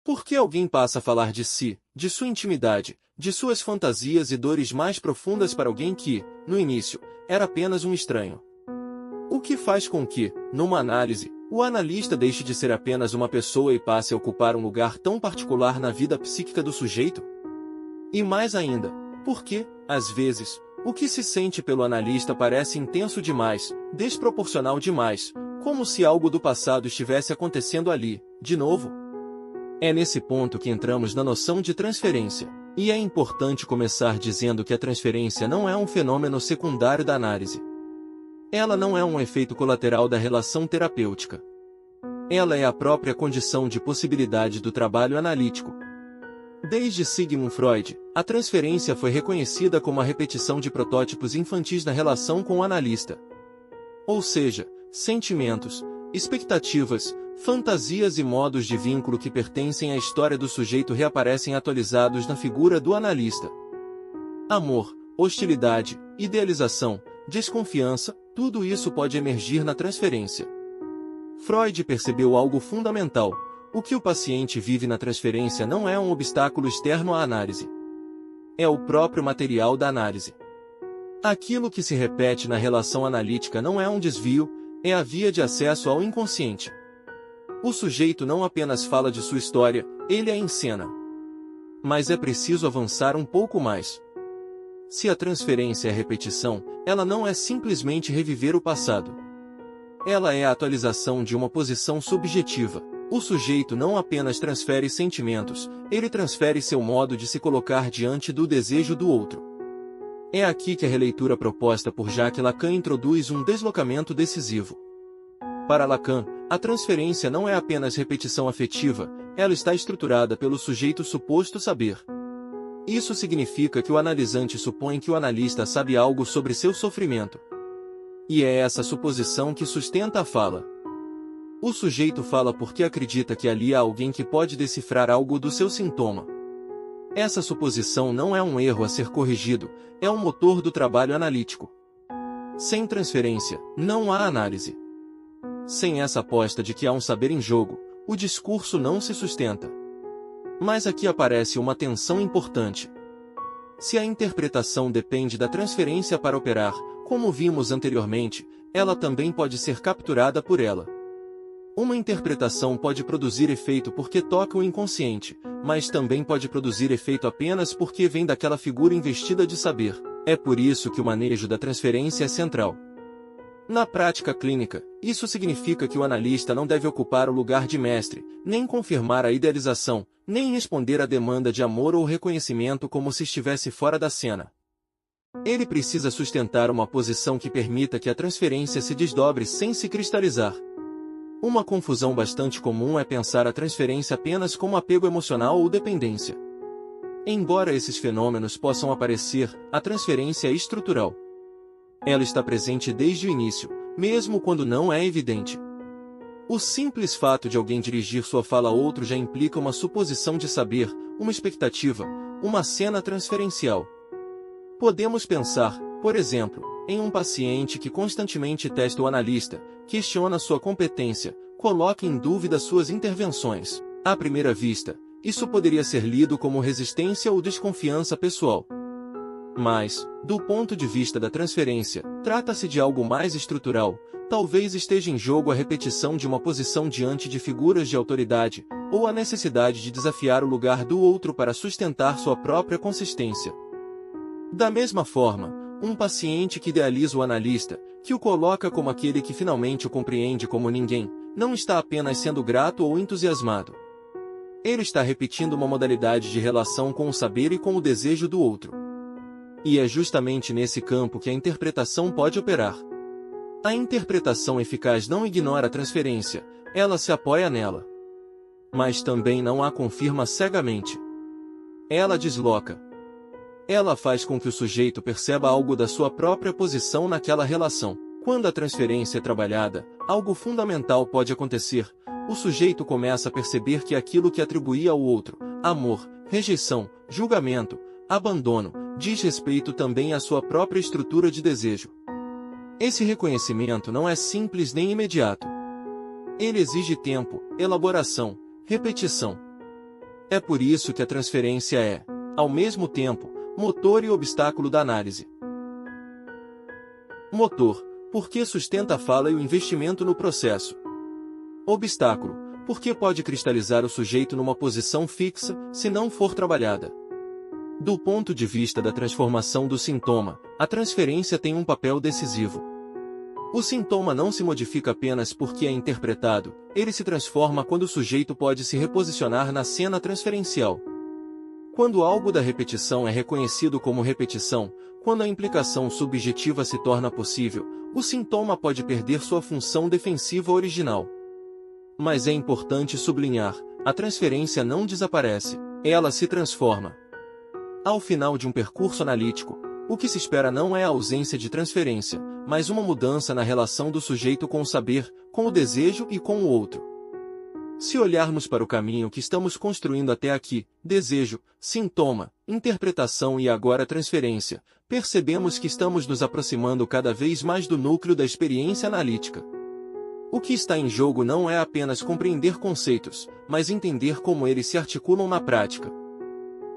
Por que alguém passa a falar de si, de sua intimidade, de suas fantasias e dores mais profundas para alguém que, no início, era apenas um estranho? O que faz com que, numa análise, o analista deixe de ser apenas uma pessoa e passe a ocupar um lugar tão particular na vida psíquica do sujeito? E mais ainda, por que, às vezes, o que se sente pelo analista parece intenso demais, desproporcional demais, como se algo do passado estivesse acontecendo ali, de novo? É nesse ponto que entramos na noção de transferência. E é importante começar dizendo que a transferência não é um fenômeno secundário da análise. Ela não é um efeito colateral da relação terapêutica. Ela é a própria condição de possibilidade do trabalho analítico. Desde Sigmund Freud, a transferência foi reconhecida como a repetição de protótipos infantis na relação com o analista. Ou seja, sentimentos, expectativas, fantasias e modos de vínculo que pertencem à história do sujeito reaparecem atualizados na figura do analista. Amor, hostilidade, idealização, desconfiança, tudo isso pode emergir na transferência. Freud percebeu algo fundamental: o que o paciente vive na transferência não é um obstáculo externo à análise. É o próprio material da análise. Aquilo que se repete na relação analítica não é um desvio, é a via de acesso ao inconsciente. O sujeito não apenas fala de sua história, ele a encena. Mas é preciso avançar um pouco mais. Se a transferência é repetição, ela não é simplesmente reviver o passado. Ela é a atualização de uma posição subjetiva. O sujeito não apenas transfere sentimentos, ele transfere seu modo de se colocar diante do desejo do outro. É aqui que a releitura proposta por Jacques Lacan introduz um deslocamento decisivo. Para Lacan, a transferência não é apenas repetição afetiva, ela está estruturada pelo sujeito suposto saber. Isso significa que o analisante supõe que o analista sabe algo sobre seu sofrimento. E é essa suposição que sustenta a fala. O sujeito fala porque acredita que ali há alguém que pode decifrar algo do seu sintoma. Essa suposição não é um erro a ser corrigido, é um motor do trabalho analítico. Sem transferência, não há análise. Sem essa aposta de que há um saber em jogo, o discurso não se sustenta. Mas aqui aparece uma tensão importante. Se a interpretação depende da transferência para operar, como vimos anteriormente, ela também pode ser capturada por ela. Uma interpretação pode produzir efeito porque toca o inconsciente, mas também pode produzir efeito apenas porque vem daquela figura investida de saber. É por isso que o manejo da transferência é central. Na prática clínica, isso significa que o analista não deve ocupar o lugar de mestre, nem confirmar a idealização, nem responder à demanda de amor ou reconhecimento como se estivesse fora da cena. Ele precisa sustentar uma posição que permita que a transferência se desdobre sem se cristalizar. Uma confusão bastante comum é pensar a transferência apenas como apego emocional ou dependência. Embora esses fenômenos possam aparecer, a transferência é estrutural. Ela está presente desde o início, mesmo quando não é evidente. O simples fato de alguém dirigir sua fala a outro já implica uma suposição de saber, uma expectativa, uma cena transferencial. Podemos pensar, por exemplo, em um paciente que constantemente testa o analista, questiona sua competência, coloca em dúvida suas intervenções. À primeira vista, isso poderia ser lido como resistência ou desconfiança pessoal. Mas, do ponto de vista da transferência, trata-se de algo mais estrutural. Talvez esteja em jogo a repetição de uma posição diante de figuras de autoridade, ou a necessidade de desafiar o lugar do outro para sustentar sua própria consistência. Da mesma forma, um paciente que idealiza o analista, que o coloca como aquele que finalmente o compreende como ninguém, não está apenas sendo grato ou entusiasmado. Ele está repetindo uma modalidade de relação com o saber e com o desejo do outro. E é justamente nesse campo que a interpretação pode operar. A interpretação eficaz não ignora a transferência, ela se apoia nela. Mas também não a confirma cegamente. Ela desloca. Ela faz com que o sujeito perceba algo da sua própria posição naquela relação. Quando a transferência é trabalhada, algo fundamental pode acontecer. O sujeito começa a perceber que aquilo que atribuía ao outro, amor, rejeição, julgamento, abandono, diz respeito também à sua própria estrutura de desejo. Esse reconhecimento não é simples nem imediato. Ele exige tempo, elaboração, repetição. É por isso que a transferência é, ao mesmo tempo, motor e obstáculo da análise. Motor, porque sustenta a fala e o investimento no processo. Obstáculo, porque pode cristalizar o sujeito numa posição fixa, se não for trabalhada. Do ponto de vista da transformação do sintoma, a transferência tem um papel decisivo. O sintoma não se modifica apenas porque é interpretado, ele se transforma quando o sujeito pode se reposicionar na cena transferencial. Quando algo da repetição é reconhecido como repetição, quando a implicação subjetiva se torna possível, o sintoma pode perder sua função defensiva original. Mas é importante sublinhar, a transferência não desaparece, ela se transforma. Ao final de um percurso analítico, o que se espera não é a ausência de transferência, mas uma mudança na relação do sujeito com o saber, com o desejo e com o outro. Se olharmos para o caminho que estamos construindo até aqui, desejo, sintoma, interpretação e agora transferência, percebemos que estamos nos aproximando cada vez mais do núcleo da experiência analítica. O que está em jogo não é apenas compreender conceitos, mas entender como eles se articulam na prática.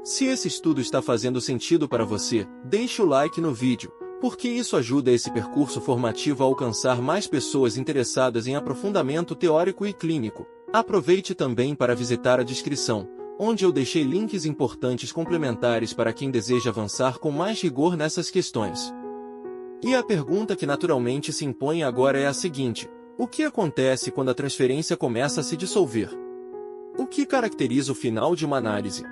Se esse estudo está fazendo sentido para você, deixe o like no vídeo, porque isso ajuda esse percurso formativo a alcançar mais pessoas interessadas em aprofundamento teórico e clínico. Aproveite também para visitar a descrição, onde eu deixei links importantes complementares para quem deseja avançar com mais rigor nessas questões. E a pergunta que naturalmente se impõe agora é a seguinte: o que acontece quando a transferência começa a se dissolver? O que caracteriza o final de uma análise?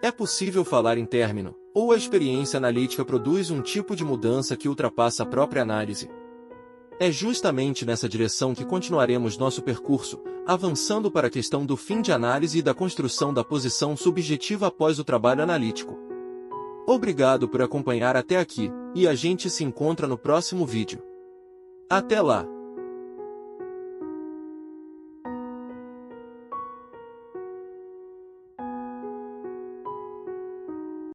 É possível falar em término, ou a experiência analítica produz um tipo de mudança que ultrapassa a própria análise? É justamente nessa direção que continuaremos nosso percurso, avançando para a questão do fim de análise e da construção da posição subjetiva após o trabalho analítico. Obrigado por acompanhar até aqui, e a gente se encontra no próximo vídeo. Até lá!